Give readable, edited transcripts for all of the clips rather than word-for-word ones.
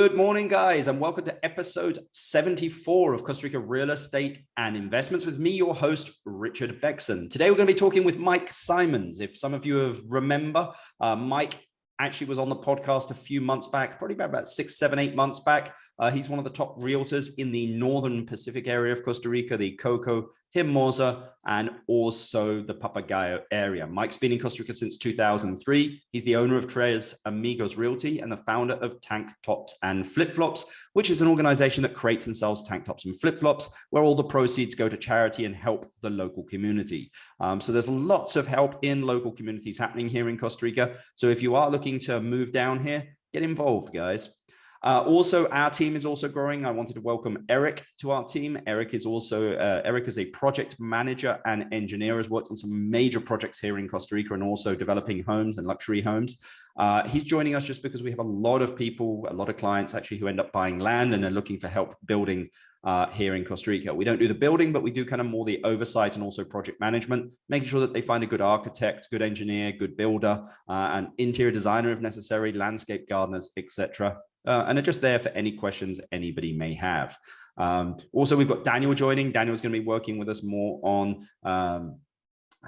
Good morning, guys, and welcome to episode 74 of Costa Rica Real Estate and Investments with me, your host, Richard Bexon. Today, we're going to be talking with Mike Simons. If some of you have remember, Mike actually was on the podcast a few months back, probably about 6, 7, 8 months back. He's one of the top realtors in the northern Pacific area of Costa Rica, the Coco, Hermosa, and also the Papagayo area. Mike's been in Costa Rica since 2003. He's the owner of Amigos Realty and the founder of Tank Tops and Flip Flops, which is an organization that creates and sells tank tops and flip flops, where all the proceeds go to charity and help the local community. So there's lots of help in local communities happening here in Costa Rica. So if you are looking to move down here, get involved, guys. Also, our team is also growing. I wanted to welcome Eric to our team. Eric is a project manager and engineer, has worked on some major projects here in Costa Rica and also developing homes and luxury homes. He's joining us just because we have a lot of people, a lot of clients actually who end up buying land and are looking for help building here in Costa Rica. We don't do the building, but we do kind of more the oversight and also project management, making sure that they find a good architect, good engineer, good builder, and interior designer if necessary, landscape gardeners, etc. And are just there for any questions anybody may have. Also, we've got Daniel joining. Daniel's going to be working with us more on, I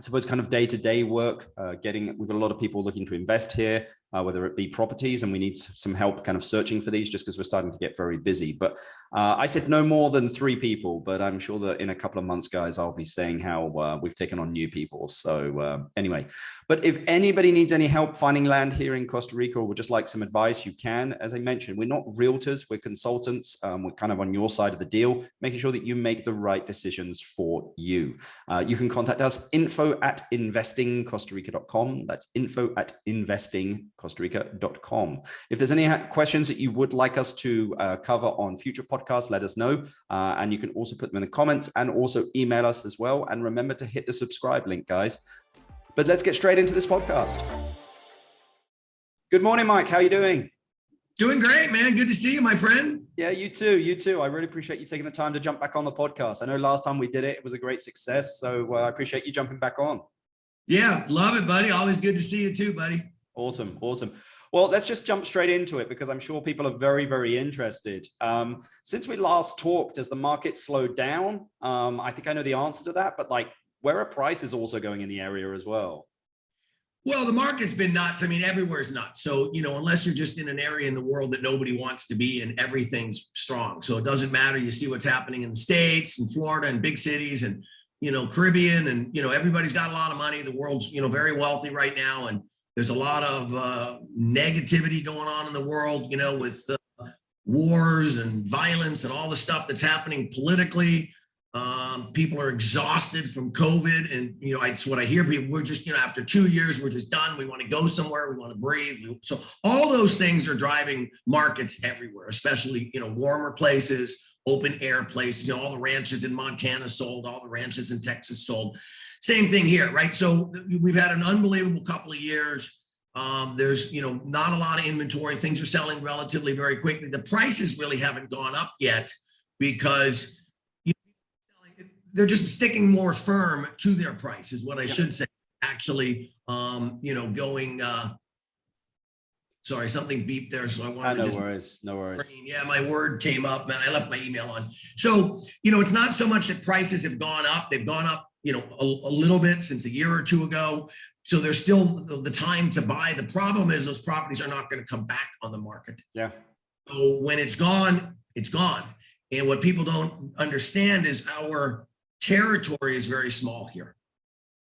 suppose, kind of day-to-day work. We've got a lot of people looking to invest here, whether it be properties, and we need some help kind of searching for these just because we're starting to get very busy. But I said no more than 3 people, but I'm sure that in a couple of months, guys, I'll be saying how we've taken on new people. So anyway, but if anybody needs any help finding land here in Costa Rica or would just like some advice, you can. As I mentioned, we're not realtors, we're consultants. We're kind of on your side of the deal, making sure that you make the right decisions for you. You can contact us, info@investingcostarica.com. That's info@investingcostarica.com. If there's any questions that you would like us to cover on future podcasts, let us know. And you can also put them in the comments and also email us as well. And remember to hit the subscribe link, guys. But let's get straight into this podcast. Good morning, Mike. How are you doing? Doing great, man. Good to see you, my friend. Yeah, you too. You too. I really appreciate you taking the time to jump back on the podcast. I know last time we did it, it was a great success. So I appreciate you jumping back on. Yeah, love it, buddy. Always good to see you too, buddy. Awesome. Awesome. Well, let's just jump straight into it because I'm sure people are very, very interested. Since we last talked, has the market slowed down? I think I know the answer to that, but where are prices also going in the area as well? Well, the market's been nuts. I mean, everywhere's nuts. So, unless you're just in an area in the world that nobody wants to be in, everything's strong. So it doesn't matter. You see what's happening in the States and Florida and big cities and, Caribbean and, everybody's got a lot of money. The world's, very wealthy right now. And there's a lot of negativity going on in the world, with wars and violence and all the stuff that's happening politically. People are exhausted from COVID. And, it's what I hear people, we're just, after 2 years, we're just done. We want to go somewhere. We want to breathe. So all those things are driving markets everywhere, especially, warmer places, open air places, all the ranches in Montana sold, all the ranches in Texas sold. Same thing here, right? So we've had an unbelievable couple of years. There's, not a lot of inventory. Things are selling relatively very quickly. The prices really haven't gone up yet because they're just sticking more firm to their price is what I should say. Actually, going, sorry, something beeped there. So I wanted to no worries. Yeah, my word came up, man. I left my email on. So, it's not so much that prices have gone up. They've gone up, a little bit since a year or 2 ago. So there's still the time to buy. The problem is those properties are not going to come back on the market. Yeah. So when it's gone, it's gone. And what people don't understand is our territory is very small here.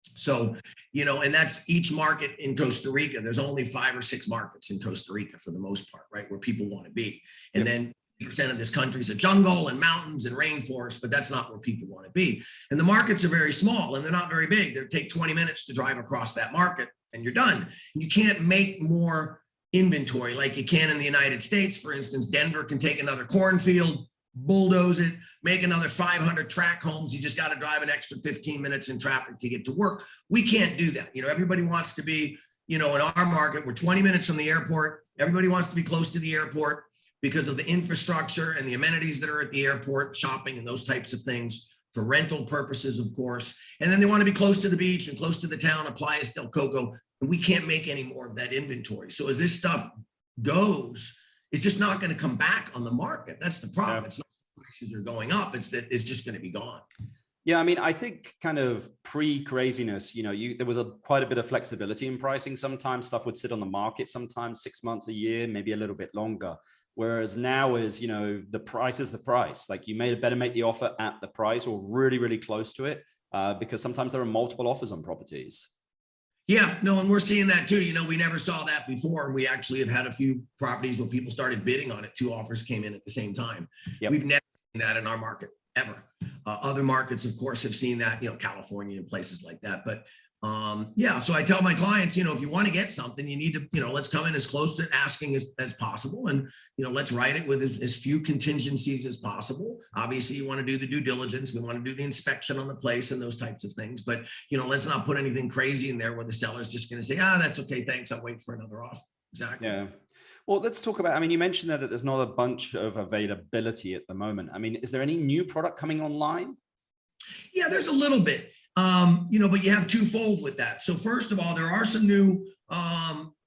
So, and that's each market in Costa Rica. There's only 5 or 6 markets in Costa Rica for the most part, right? Where people want to be. And then 80% of this country is a jungle and mountains and rainforest, but that's not where people want to be. And the markets are very small and they're not very big. They take 20 minutes to drive across that market and you're done. You can't make more inventory like you can in the United States. For instance, Denver can take another cornfield, bulldoze it, make another 500 tract homes. You just got to drive an extra 15 minutes in traffic to get to work. We can't do that. Everybody wants to be, in our market, we're 20 minutes from the airport. Everybody wants to be close to the airport because of the infrastructure and the amenities that are at the airport, shopping and those types of things for rental purposes, of course. And then they want to be close to the beach and close to the town of Playas del Coco. And we can't make any more of that inventory. So as this stuff goes, is just not going to come back on the market. That's the problem. Yeah. It's not prices are going up. It's that it's just going to be gone. Yeah, I mean, I think kind of pre-craziness, there was quite a bit of flexibility in pricing. Sometimes stuff would sit on the market, sometimes 6 months, a year, maybe a little bit longer. Whereas now is, the price is the price. Like you better make the offer at the price or really, really close to it, because sometimes there are multiple offers on properties. Yeah, no, and we're seeing that too. We never saw that before. We actually have had a few properties where people started bidding on it. 2 offers came in at the same time. Yep. We've never seen that in our market ever. Other markets, of course, have seen that, California and places like that. But yeah, so I tell my clients, if you want to get something, you need to, let's come in as close to asking as possible. And, let's write it with as few contingencies as possible. Obviously, you want to do the due diligence. We want to do the inspection on the place and those types of things. But, let's not put anything crazy in there where the seller's just going to say, that's okay, thanks, I'll wait for another offer. Exactly. Yeah. Well, let's talk about, you mentioned that there's not a bunch of availability at the moment. Is there any new product coming online? Yeah, there's a little bit, but you have twofold with that. So first of all, there are some new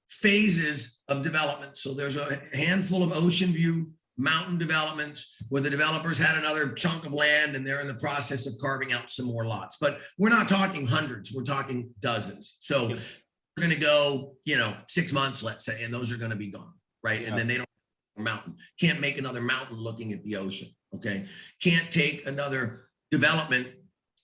phases of development. So there's a handful of ocean view mountain developments where the developers had another chunk of land and they're in the process of carving out some more lots. But we're not talking hundreds, we're talking dozens. So we're going to go, 6 months, let's say, and those are going to be gone. Right. And then they don't mountain, can't make another mountain looking at the ocean. Okay. Can't take another development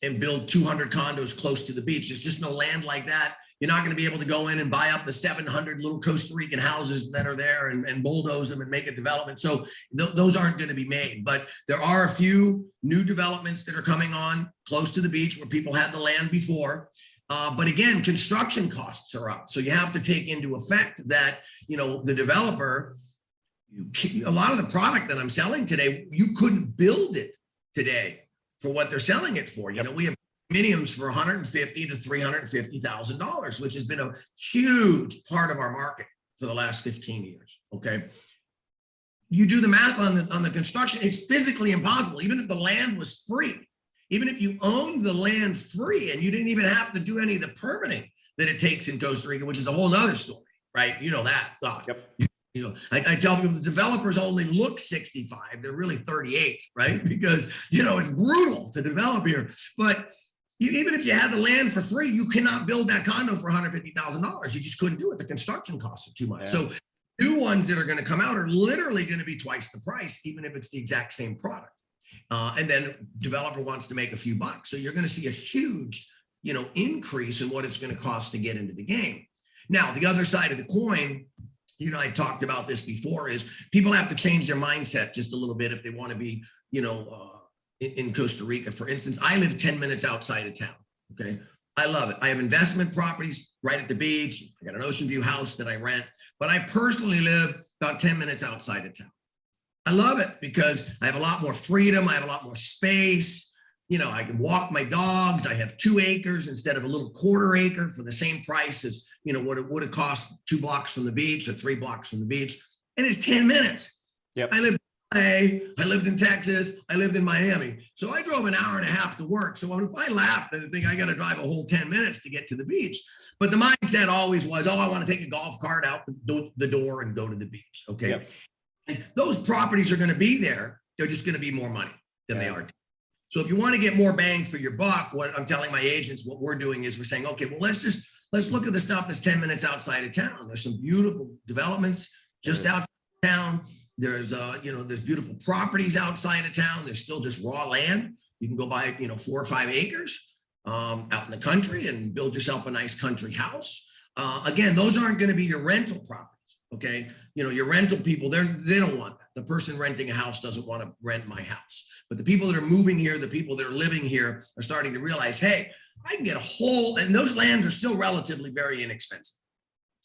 and build 200 condos close to the beach. There's just no land like that. You're not going to be able to go in and buy up the 700 little Costa Rican houses that are there and bulldoze them and make a development. So those aren't going to be made. But there are a few new developments that are coming on close to the beach where people had the land before. But again, construction costs are up. So you have to take into effect that, the developer, a lot of the product that I'm selling today, you couldn't build it today for what they're selling it for. We have condominiums for $150,000 to $350,000, which has been a huge part of our market for the last 15 years. Okay. You do the math on the construction, it's physically impossible. Even if the land was free, even if you owned the land free and you didn't even have to do any of the permitting that it takes in Costa Rica, which is a whole nother story, right? You know that. Yep. I tell people the developers only look 65. They're really 38, right? Because, it's brutal to develop here. But even if you had the land for free, you cannot build that condo for $150,000. You just couldn't do it. The construction costs are too much. Yeah. So new ones that are going to come out are literally going to be twice the price, even if it's the exact same product. And then developer wants to make a few bucks. So you're going to see a huge, increase in what it's going to cost to get into the game. Now, the other side of the coin, I talked about this before, is people have to change their mindset just a little bit if they want to be, in Costa Rica. For instance, I live 10 minutes outside of town. Okay. I love it. I have investment properties right at the beach. I got an ocean view house that I rent, but I personally live about 10 minutes outside of town. I love it because I have a lot more freedom. I have a lot more space. I can walk my dogs. I have 2 acres instead of a little quarter acre for the same price as, what it would have cost 2 blocks from the beach or 3 blocks from the beach. And it's 10 minutes. Yep. I lived in LA, I lived in Texas, I lived in Miami. So I drove an hour and a half to work. So if I laughed, I think I got to drive a whole 10 minutes to get to the beach. But the mindset always was, I want to take a golf cart out the door and go to the beach. Okay. Yep. And those properties are going to be there. They're just going to be more money than they are. So if you want to get more bang for your buck, what I'm telling my agents, what we're doing is we're saying, okay, well, let's look at the stuff that's 10 minutes outside of town. There's some beautiful developments just outside of town. There's, there's beautiful properties outside of town. There's still just raw land. You can go buy, 4 or 5 acres out in the country and build yourself a nice country house. Again, those aren't going to be your rental properties. Okay. Your rental people, they don't want that. The person renting a house doesn't want to rent my house. But the people that are moving here, the people that are living here are starting to realize, hey, I can get a whole, and those lands are still relatively very inexpensive.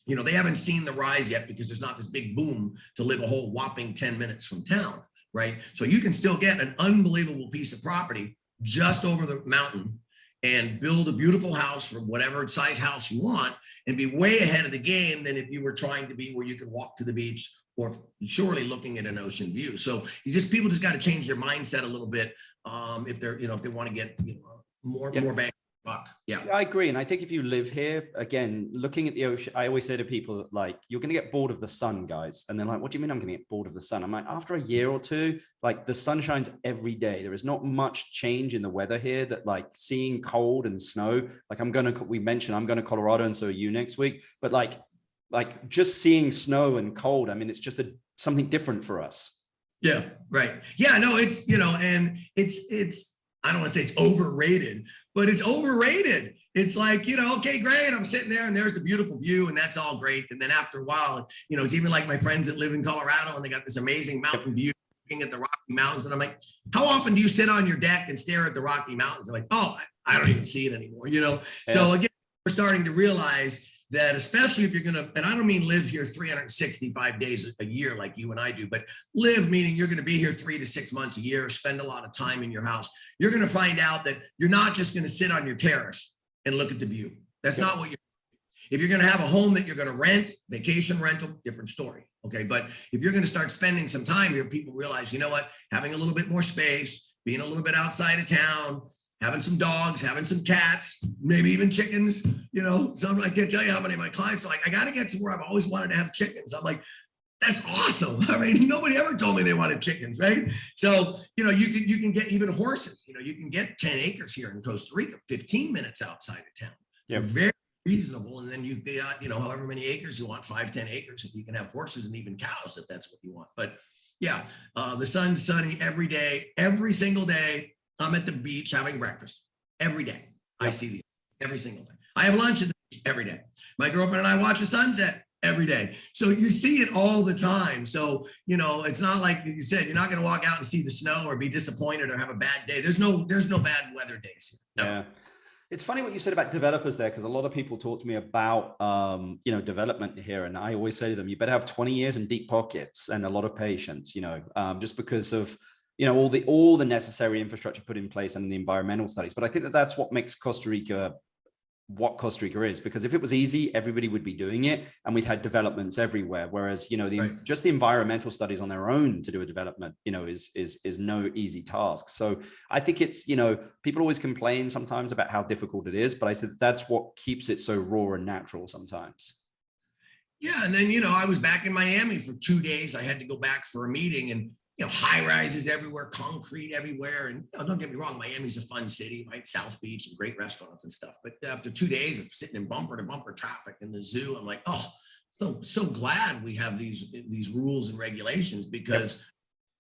They haven't seen the rise yet because there's not this big boom to live a whole whopping 10 minutes from town, right? So you can still get an unbelievable piece of property just over the mountain and build a beautiful house for whatever size house you want and be way ahead of the game than if you were trying to be where you could walk to the beach or surely looking at an ocean view. So people just got to change their mindset a little bit if they're, if they want to get more bang rock. Yeah. I agree. And I think if you live here, again, looking at the ocean, I always say to people that like, you're going to get bored of the sun, guys. And they're like, what do you mean I'm going to get bored of the sun? I'm like, after a year or two, like the sun shines every day. There is not much change in the weather here that like seeing cold and snow, like we mentioned, I'm going to Colorado and so are you next week, but like just seeing snow and cold, I mean, it's just something different for us. Yeah, right. Yeah, no, it's, and it's, I don't want to say it's overrated, but it's overrated. It's like, okay, great. I'm sitting there and there's the beautiful view and that's all great. And then after a while, it's even like my friends that live in Colorado and they got this amazing mountain view looking at the Rocky Mountains. And I'm like, how often do you sit on your deck and stare at the Rocky Mountains? I'm like, oh, I don't even see it anymore, Yeah. So again, we're starting to realize that especially if you're going to, and I don't mean live here 365 days a year like you and I do, but live meaning you're going to be here 3 to 6 months a year, spend a lot of time in your house. You're going to find out that you're not just going to sit on your terrace and look at the view. That's not what you're. If you're going to have a home that you're going to rent, vacation rental, different story. Okay. But if you're going to start spending some time here, people realize, you know what, having a little bit more space, being a little bit outside of town, having some dogs, having some cats, maybe even chickens, some, I can't tell you how many of my clients are like, I got to get somewhere. I've always wanted to have chickens. I'm like, that's awesome. I mean, nobody ever told me they wanted chickens, right? So, you can get even horses, you can get 10 acres here in Costa Rica, 15 minutes outside of town. Yeah. Very reasonable. And then you've got, however many acres you want, 5, 10 acres, and you can have horses and even cows if that's what you want. But yeah, the sun's sunny every day, every single day. I'm at the beach having breakfast every day. I see the every single day. I have lunch at the beach every day. My girlfriend and I watch the sunset every day. So you see it all the time. So, it's not like you said, you're not going to walk out and see the snow or be disappointed or have a bad day. There's no bad weather days here. No. Yeah. It's funny what you said about developers there, because a lot of people talk to me about, development here. And I always say to them, you better have 20 years and deep pockets and a lot of patience, just because of, all the necessary infrastructure put in place and the environmental studies. But I think that that's what makes Costa Rica what Costa Rica is, because if it was easy, everybody would be doing it and we'd had developments everywhere. Whereas, just the environmental studies on their own to do a development, is no easy task. So I think it's, people always complain sometimes about how difficult it is, but I said that's what keeps it so raw and natural sometimes. Yeah. And then, I was back in Miami for 2 days. I had to go back for a meeting and, high rises everywhere, concrete everywhere. And don't get me wrong, Miami's a fun city, right? South Beach and great restaurants and stuff. But after 2 days of sitting in bumper to bumper traffic in the zoo, I'm like, oh, so glad we have these rules and regulations, because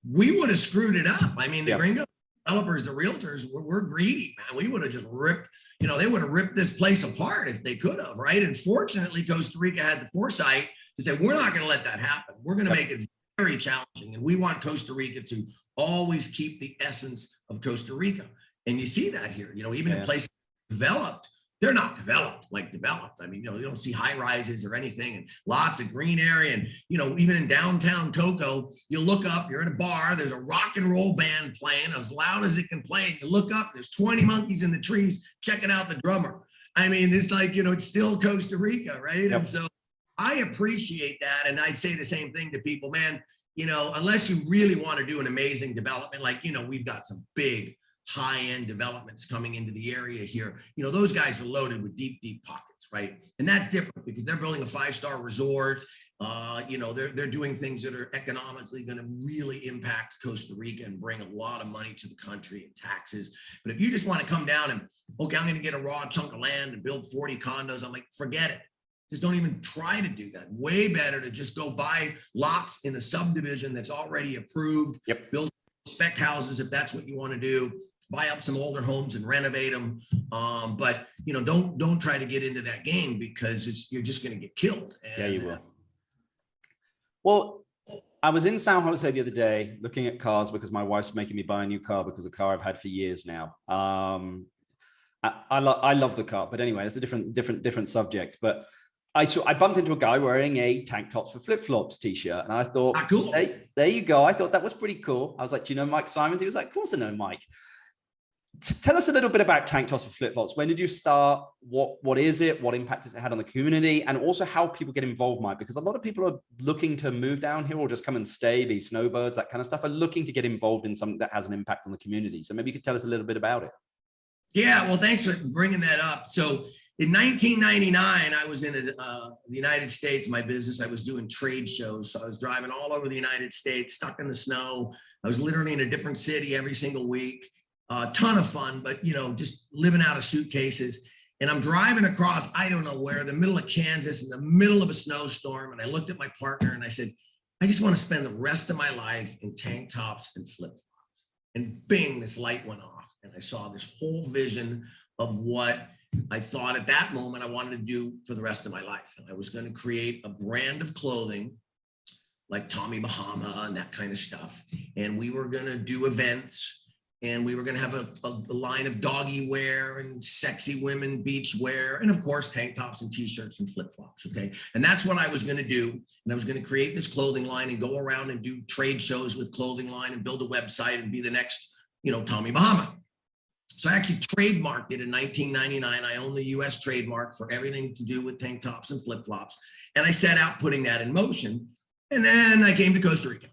we would have screwed it up. I mean, the gringo developers, the realtors, we're greedy, man. We would have just ripped, they would have ripped this place apart if they could have, right? And fortunately, Costa Rica had the foresight to say, we're not going to let that happen. We're going to make it very challenging. And we want Costa Rica to always keep the essence of Costa Rica. And you see that here, even in places developed, they're not developed. I mean, you don't see high rises or anything, and lots of green area. And, even in downtown Coco, you look up, you're at a bar, there's a rock and roll band playing as loud as it can play. And you look up, there's 20 monkeys in the trees checking out the drummer. I mean, it's like, it's still Costa Rica, right? And so I appreciate that. And I'd say the same thing to people, man, unless you really want to do an amazing development, like, we've got some big high-end developments coming into the area here. Those guys are loaded with deep pockets, right? And that's different because they're building a 5-star resort. They're doing things that are economically going to really impact Costa Rica and bring a lot of money to the country and taxes. But if you just want to come down and, okay, I'm going to get a raw chunk of land and build 40 condos, I'm like, forget it. Just don't even try to do that. Way better to just go buy lots in a subdivision that's already approved, build spec houses if that's what you want to do, buy up some older homes and renovate them. But don't try to get into that game, because you're just going to get killed. And, you will. Well, I was in San Jose the other day looking at cars because my wife's making me buy a new car because the car I've had for years now. I love the car, but anyway, it's a different subject. But I bumped into a guy wearing a tank tops for flip-flops t-shirt, and I thought, cool. Hey, there you go. I thought that was pretty cool. I was like, do you know Mike Simons? He was like, of course I know Mike. Tell us a little bit about tank tops for flip-flops. When did you start? What is it? What impact has it had on the community? And also how people get involved, Mike, because a lot of people are looking to move down here or just come and stay, be snowbirds, that kind of stuff, are looking to get involved in something that has an impact on the community. So maybe you could tell us a little bit about it. Yeah, well, thanks for bringing that up. So in 1999, I was in the United States, my business. I was doing trade shows. So I was driving all over the United States, stuck in the snow. I was literally in a different city every single week. A ton of fun, but just living out of suitcases. And I'm driving across, I don't know where, the middle of Kansas, in the middle of a snowstorm. And I looked at my partner and I said, I just want to spend the rest of my life in tank tops and flip-flops. And bing, this light went off. And I saw this whole vision of what I thought at that moment I wanted to do for the rest of my life. And I was going to create a brand of clothing like Tommy Bahama and that kind of stuff. And we were going to do events. And we were going to have a line of doggy wear and sexy women beach wear. And of course, tank tops and t-shirts and flip-flops. Okay. And that's what I was going to do. And I was going to create this clothing line and go around and do trade shows with clothing line and build a website and be the next, Tommy Bahama. So I actually trademarked it in 1999. I own the US trademark for everything to do with tank tops and flip-flops. And I set out putting that in motion. And then I came to Costa Rica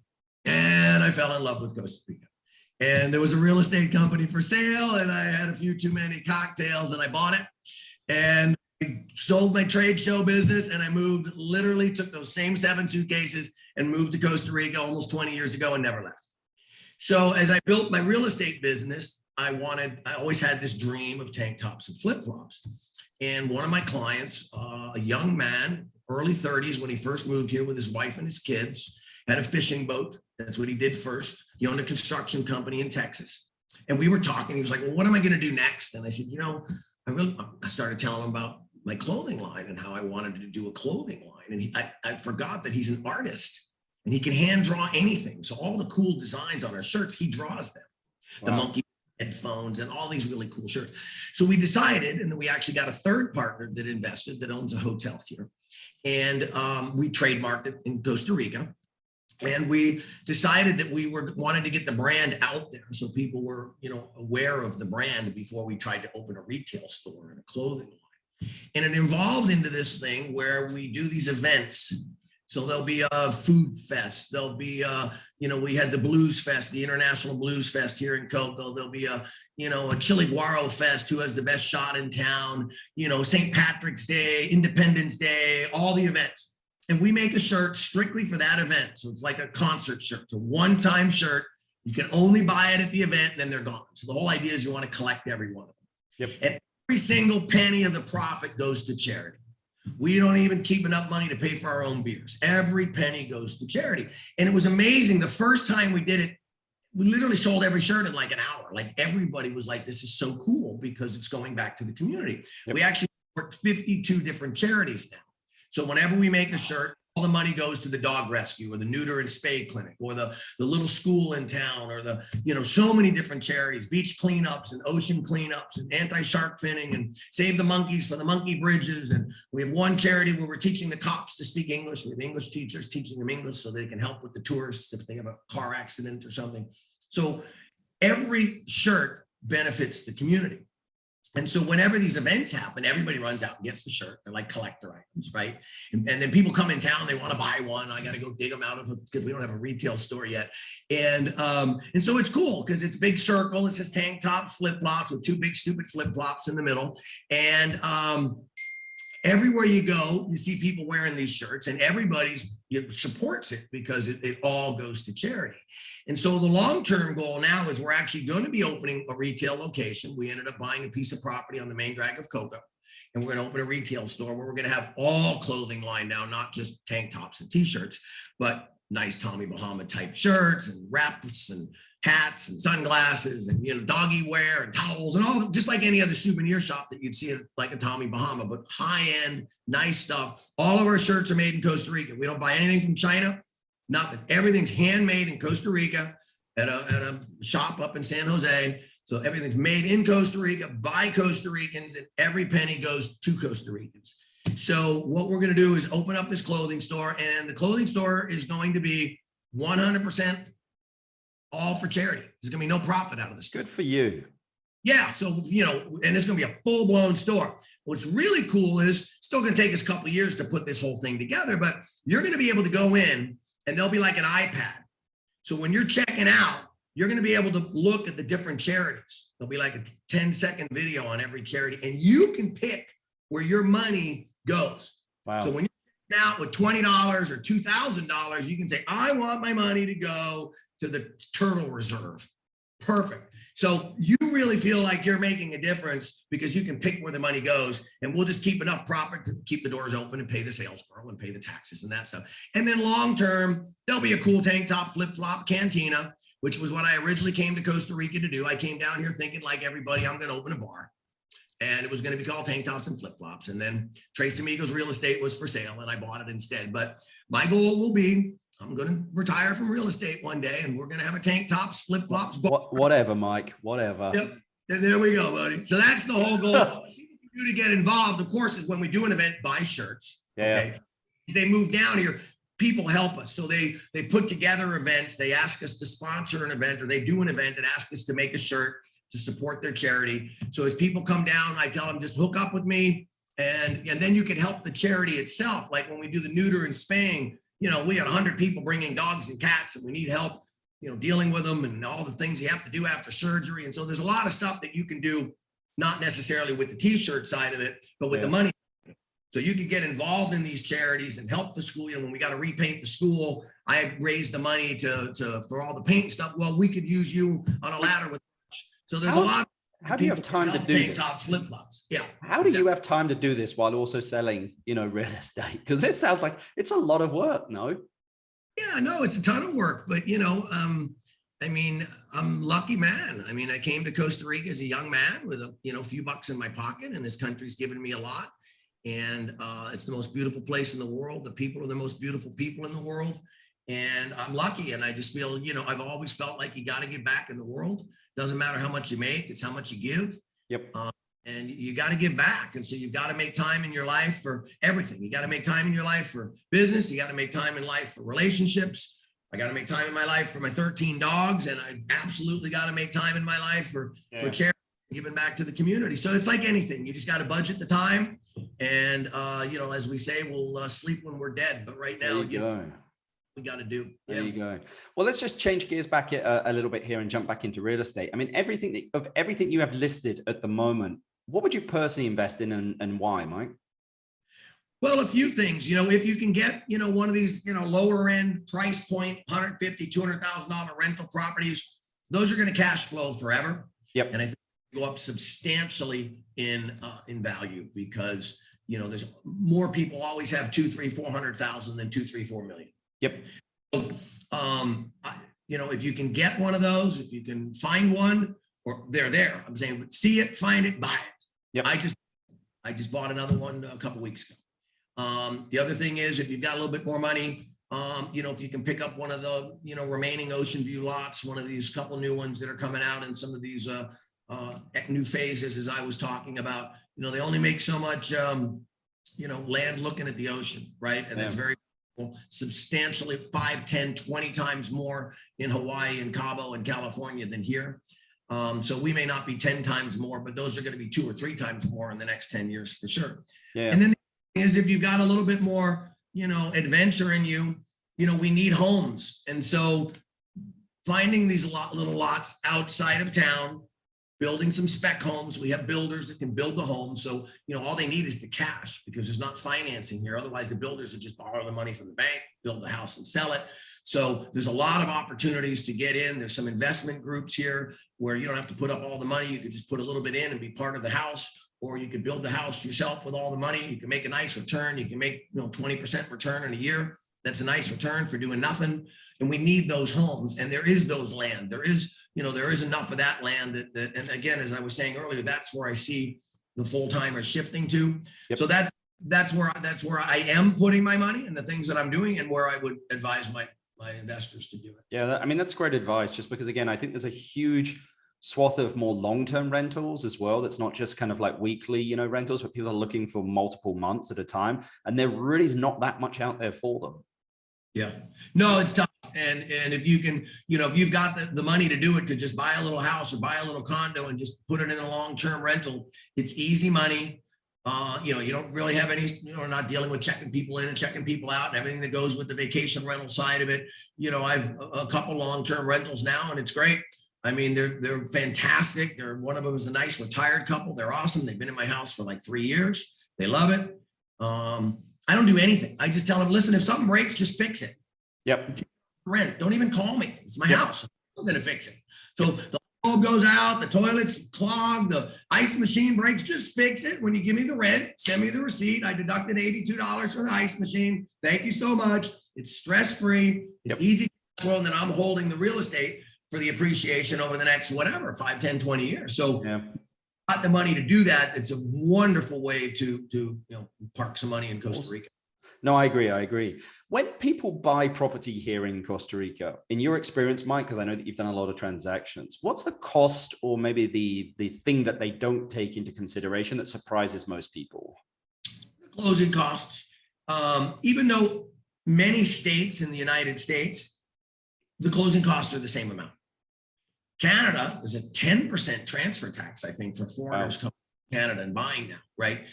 and I fell in love with Costa Rica. And there was a real estate company for sale and I had a few too many cocktails and I bought it and I sold my trade show business and I moved, literally took those same 7 suitcases and moved to Costa Rica almost 20 years ago and never left. So as I built my real estate business, I always had this dream of tank tops and flip-flops. And one of my clients, a young man, early 30s when he first moved here with his wife and his kids, had a fishing boat. That's what he did first. He owned a construction company in Texas. And we were talking, he was like, well, what am I going to do next? And I said, I started telling him about my clothing line and how I wanted to do a clothing line. And I forgot that he's an artist and he can hand draw anything. So all the cool designs on our shirts, he draws them. Wow. The monkey headphones and all these really cool shirts. So we decided, and then we actually got a third partner that invested, that owns a hotel here. And we trademarked it in Costa Rica. And we decided that we wanted to get the brand out there so people were, aware of the brand before we tried to open a retail store and a clothing line. And it evolved into this thing where we do these events. So there'll be a food fest. There'll be, we had the Blues Fest, the International Blues Fest here in Coco. There'll be a Chili Guaro Fest, who has the best shot in town, St. Patrick's Day, Independence Day, all the events. And we make a shirt strictly for that event. So it's like a concert shirt. It's a one-time shirt. You can only buy it at the event, and then they're gone. So the whole idea is you want to collect every one of them. Yep. And every single penny of the profit goes to charity. We don't even keep enough money to pay for our own beers. Every penny goes to charity. And it was amazing. The first time we did it, we literally sold every shirt in like an hour. Like everybody was like, this is so cool because it's going back to the community. Yep. We actually worked 52 different charities now. So whenever we make a shirt, all the money goes to the dog rescue or the neuter and spay clinic or the little school in town or the, so many different charities, beach cleanups and ocean cleanups and anti-shark finning and save the monkeys for the monkey bridges. And we have one charity where we're teaching the cops to speak English. We have English teachers teaching them English so they can help with the tourists if they have a car accident or something. So every shirt benefits the community. And so whenever these events happen, everybody runs out and gets the shirt. They're like collector items, right? And then people come in town, they want to buy one. I got to go dig them out of it because we don't have a retail store yet. And so it's cool because it's big circle. It says tank tops, flip-flops with 2 big stupid flip-flops in the middle. And everywhere you go, you see people wearing these shirts and everybody supports it because it all goes to charity. And so the long-term goal now is we're actually going to be opening a retail location. We ended up buying a piece of property on the main drag of Coco, and we're going to open a retail store where we're going to have all clothing line now, not just tank tops and t-shirts, but nice Tommy Bahama type shirts and wraps and hats and sunglasses and doggy wear and towels and all, just like any other souvenir shop that you'd see at like a Tommy Bahama, but high-end, nice stuff. All of our shirts are made in Costa Rica. We don't buy anything from China, nothing. Everything's handmade in Costa Rica at a shop up in San Jose. So everything's made in Costa Rica by Costa Ricans, and every penny goes to Costa Ricans. So what we're going to do is open up this clothing store, and the clothing store is going to be 100% all for charity. There's going to be no profit out of this. Good for you. Yeah. So, and it's going to be a full blown store. What's really cool is it's still going to take us a couple of years to put this whole thing together, but you're going to be able to go in and there'll be like an iPad. So when you're checking out, you're going to be able to look at the different charities. There'll be like a 10-second video on every charity, and you can pick where your money goes. Wow. So when you're out with $20 or $2,000, you can say, I want my money to go to the turtle reserve. Perfect. So you really feel like you're making a difference because you can pick where the money goes, and we'll just keep enough profit to keep the doors open and pay the sales girl and pay the taxes and that stuff. And then long term, there'll be a cool tank top, flip flop cantina, which was what I originally came to Costa Rica to do. I came down here thinking, like everybody, I'm going to open a bar, and it was going to be called tank tops and flip flops. And then Trace Amigo's real estate was for sale, and I bought it instead. But my goal will be, I'm going to retire from real estate one day, and we're going to have a tank tops, flip flops. Whatever, Mike, whatever. Yep. And there we go, buddy. So that's the whole goal. What people do to get involved, of course, is when we do an event, buy shirts. Yeah. Okay. They move down here. People help us. So they put together events. They ask us to sponsor an event, or they do an event and ask us to make a shirt to support their charity. So as people come down, I tell them, just hook up with me, and then you can help the charity itself. Like when we do the neuter and spaying, we had 100 people bringing dogs and cats, and we need help, dealing with them and all the things you have to do after surgery. And so there's a lot of stuff that you can do, not necessarily with the t-shirt side of it, but with the money. So you could get involved in these charities and help the school. When we got to repaint the school, I raised the money for all the paint stuff. Well, we could use you on a ladder with. So there's a lot. How do you have time to do this? Tops, flip flops. Yeah. How do you have time to do this while also selling, real estate? Because this sounds like it's a lot of work. No. Yeah, no, it's a ton of work, but I'm lucky, man. I came to Costa Rica as a young man with a few bucks in my pocket, and this country's given me a lot. And it's the most beautiful place in the world. The people are the most beautiful people in the world. And I'm lucky. And I just feel, I've always felt like you got to give back in the world. Doesn't matter how much you make, it's how much you give. Yep. And you got to give back. And so you've got to make time in your life for everything. You got to make time in your life for business. You got to make time in life for relationships. I got to make time in my life for my 13 dogs. And I absolutely got to make time in my life for charity, giving back to the community. So it's like anything. You just got to budget the time. And, as we say, we'll sleep when we're dead. But right now, we got to do. There you go. Well, let's just change gears back a little bit here and jump back into real estate. Everything you have listed at the moment, what would you personally invest in and why, Mike? Well, a few things. If you can get, one of these, lower end price point, $150,000, $200,000 rental properties, those are going to cash flow forever. Yep. And I think go up substantially in value because, there's more people always have 2, 3, 400,000 than 2, 3, 4 million. Yep. So, if you can get one of those, if you can find one, or they're there. I'm saying, see it, find it, buy it. Yep. I just bought another one a couple weeks ago. The other thing is, if you've got a little bit more money, if you can pick up one of the, remaining Ocean View lots, one of these couple new ones that are coming out in some of these new phases, as I was talking about, they only make so much, land looking at the ocean, right? And that's very substantially 5, 10, 20 times more in Hawaii and Cabo and California than here. So we may not be 10 times more, but those are going to be 2 or 3 times more in the next 10 years for sure. Yeah. And then the thing is, if you've got a little bit more, adventure in you, we need homes. And so finding these little lots outside of town, building some spec homes. We have builders that can build the home. So, all they need is the cash because there's not financing here. Otherwise, the builders would just borrow the money from the bank, build the house and sell it. So there's a lot of opportunities to get in. There's some investment groups here where you don't have to put up all the money. You could just put a little bit in and be part of the house, or you could build the house yourself with all the money. You can make a nice return. You can make 20% return in a year. That's a nice return for doing nothing. And we need those homes. And there is those land. There is enough of that land that and again, as I was saying earlier, that's where I see the full-timers shifting to. Yep. So that's where I am putting my money and the things that I'm doing and where I would advise my investors to do it. Yeah, that's great advice, just because, again, I think there's a huge swath of more long-term rentals as well. That's not just kind of like weekly, rentals, but people are looking for multiple months at a time. And there really is not that much out there for them. Yeah, no, it's tough. And if you can, if you've got the money to do it, to just buy a little house or buy a little condo and just put it in a long-term rental, it's easy money. You don't really have any, not dealing with checking people in and checking people out and everything that goes with the vacation rental side of it. I've a couple long-term rentals now and it's great. I mean, they're fantastic. One of them is a nice retired couple. They're awesome. They've been in my house for like 3 years. They love it. I don't do anything. I just tell them, listen, if something breaks, just fix it. Yep. Rent. Don't even call me. It's my house. I'm going to fix it. So the bulb goes out, the toilet's clogged, the ice machine breaks, just fix it. When you give me the rent, send me the receipt. I deducted $82 for the ice machine. Thank you so much. It's stress-free. It's easy. And then I'm holding the real estate for the appreciation over the next, whatever, 5, 10, 20 years. So got the money to do that. It's a wonderful way to park some money in Costa Rica. No, I agree. When people buy property here in Costa Rica, in your experience, Mike, because I know that you've done a lot of transactions, what's the cost or maybe the thing that they don't take into consideration that surprises most people? Closing costs. Even though many states in the United States, the closing costs are the same amount. Canada is a 10% transfer tax, I think, for foreigners coming to Canada and buying now, right?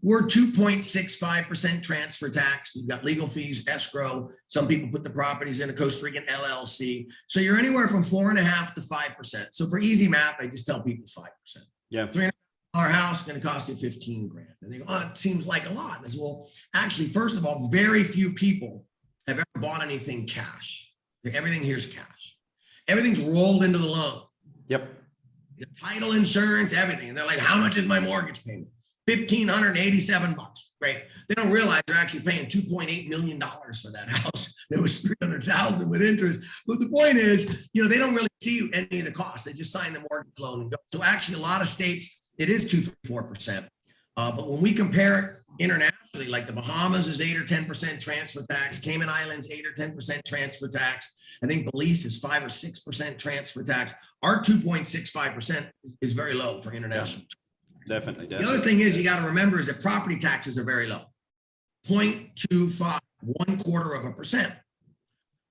We're 2.65% transfer tax. You've got legal fees, escrow. Some people put the properties in a Costa Rican LLC. So you're anywhere from 4.5% to 5%. So for easy math, I just tell people 5%. Yeah. $300 house is going to cost you 15 grand. And they go, oh, it seems like a lot. As well, actually, first of all, very few people have ever bought anything cash. Everything here's cash. Everything's rolled into the loan. Yep. The title, insurance, everything. And they're like, how much is my mortgage payment? $1,587. Right? They don't realize they're actually paying $2.8 million for that house. It was $300,000 with interest. But the point is, they don't really see any of the costs. They just sign the mortgage loan and go. So actually, a lot of states, it is 2-4%. But when we compare it internationally, like the Bahamas is 8 or 10% transfer tax, Cayman Islands 8 or 10% transfer tax. I think Belize is 5 or 6% transfer tax. Our 2.65% is very low for international. Definitely. The other thing is you got to remember is that property taxes are very low. 0.25, 1/4%.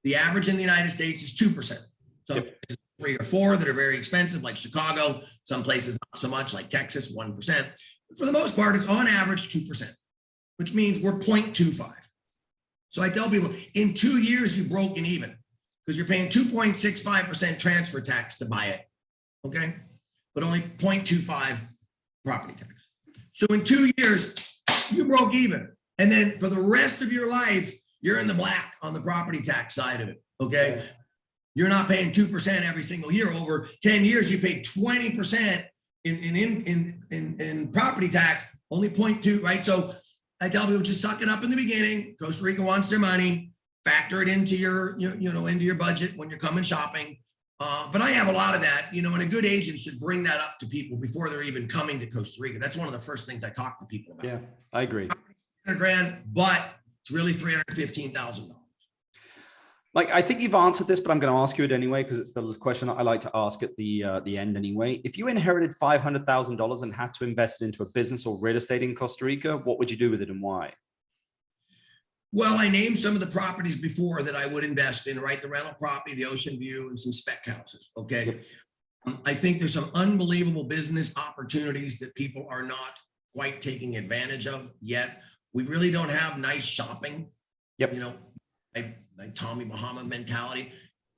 The average in the United States is 2%. So 3 or 4 that are very expensive, like Chicago. Some places not so much, like Texas, 1%. But for the most part, it's on average 2%, which means we're 0.25. So I tell people, in 2 years, you've broken even because you're paying 2.65% transfer tax to buy it, okay? But only 0.25 property tax. So in 2 years, you broke even. And then for the rest of your life, you're in the black on the property tax side of it, okay? You're not paying 2% every single year. Over 10 years, you pay 20% in property tax, only 0.2, right? So I tell people just suck it up in the beginning. Costa Rica wants their money, factor it into your, into your budget when you're coming shopping. But I have a lot of that, and a good agent should bring that up to people before they're even coming to Costa Rica. That's one of the first things I talk to people about. Yeah, I agree. $100,000, but it's really $315,000. Like, I think you've answered this, but I'm going to ask you it anyway, because it's the question that I like to ask at the end anyway. If you inherited $500,000 and had to invest it into a business or real estate in Costa Rica, what would you do with it and why? Well, I named some of the properties before that I would invest in, right? The rental property, the ocean view, and some spec houses, okay? Yep. I think there's some unbelievable business opportunities that people are not quite taking advantage of yet. We really don't have nice shopping. Yep. Like Tommy Bahama mentality.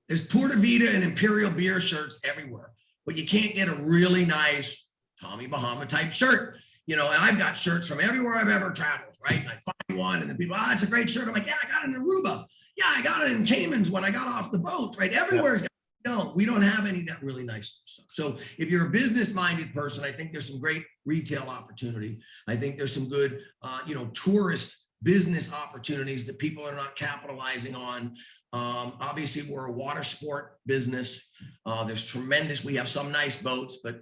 There's Pura Vida and Imperial beer shirts everywhere, but you can't get a really nice Tommy Bahama type shirt. And I've got shirts from everywhere I've ever traveled, right? And I find one and then people, it's a great shirt. I'm like, yeah, I got it in Aruba. Yeah, I got it in Caymans when I got off the boat, right? Everywhere's got No, we don't have any of that really nice stuff. So if you're a business-minded person, I think there's some great retail opportunity. I think there's some good, tourist business opportunities that people are not capitalizing on. Obviously, we're a water sport business. There's tremendous, we have some nice boats, but,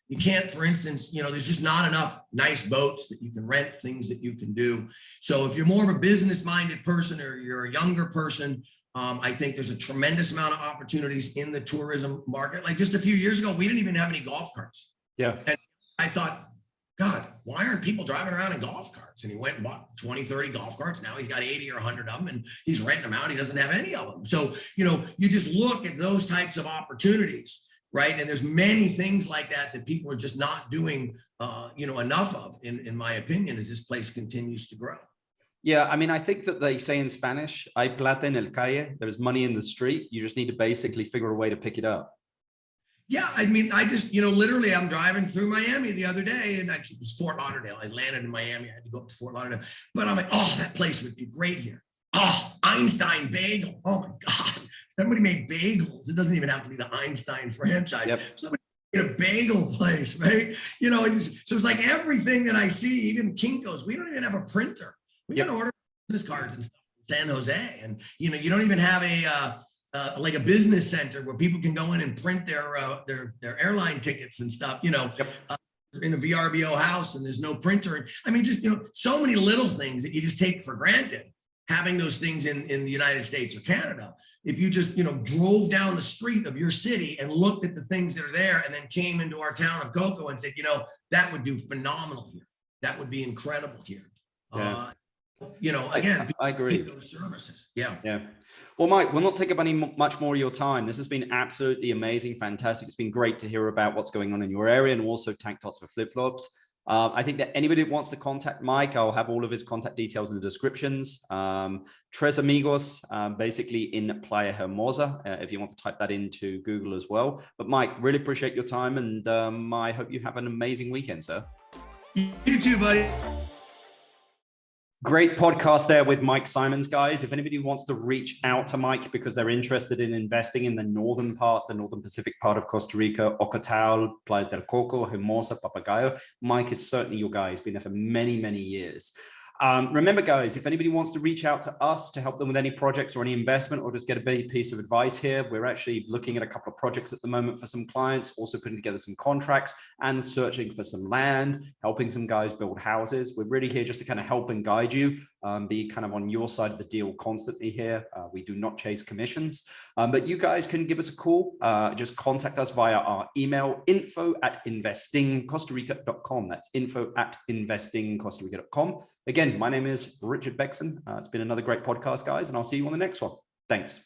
you can't, for instance, there's just not enough nice boats that you can rent, things that you can do. So if you're more of a business-minded person or you're a younger person, I think there's a tremendous amount of opportunities in the tourism market. Like just a few years ago, we didn't even have any golf carts. Yeah. And I thought, God, why aren't people driving around in golf carts? And he went and bought 20, 30 golf carts. Now he's got 80 or 100 of them and he's renting them out. He doesn't have any of them. So, you just look at those types of opportunities, right? And there's many things like that people are just not doing, enough of, in my opinion, as this place continues to grow. Yeah, I mean, I think that they say in Spanish, hay plata en el calle, there's money in the street. You just need to basically figure a way to pick it up. Yeah, I mean, I just, literally I'm driving through Miami the other day, and actually it was Fort Lauderdale. I landed in Miami. I had to go up to Fort Lauderdale, but I'm like, oh, that place would be great here. Oh, Einstein Bagel. Oh my God. Somebody made bagels. It doesn't even have to be the Einstein franchise. Yep. Somebody made a bagel place, right? So it's like everything that I see, even Kinko's, we don't even have a printer. We got to order business cards and stuff in San Jose. And, you don't even have like a business center where people can go in and print their airline tickets and stuff, in a VRBO house, and there's no printer. I mean, just, so many little things that you just take for granted, having those things in the United States or Canada. If you just, drove down the street of your city and looked at the things that are there, and then came into our town of Coco and said, that would do phenomenal here. That would be incredible here. Yeah. Again, I agree. Those services. Yeah. Yeah. Well, Mike, we'll not take up much more of your time. This has been absolutely amazing, fantastic. It's been great to hear about what's going on in your area, and also tank tops for flip-flops. I think that anybody that wants to contact Mike, I'll have all of his contact details in the descriptions. Tres Amigos, basically in Playa, Hermosa, if you want to type that into Google as well. But Mike, really appreciate your time, and I hope you have an amazing weekend, sir. You too, buddy. Great podcast there with Mike Simons, guys. If anybody wants to reach out to Mike because they're interested in investing in the northern Pacific part of Costa Rica, Ocotal, Playas del Coco, Hermosa, Papagayo, Mike is certainly your guy. He's been there for many, many years. Remember, guys, if anybody wants to reach out to us to help them with any projects or any investment, or just get a big piece of advice here, we're actually looking at a couple of projects at the moment for some clients, also putting together some contracts and searching for some land, helping some guys build houses. We're really here just to kind of help and guide you, be kind of on your side of the deal constantly here. We do not chase commissions, but you guys can give us a call. Just contact us via our email, info@investingcostarica.com. That's info@investingcostarica.com. Again, my name is Richard Beckson. It's been another great podcast, guys, and I'll see you on the next one. Thanks.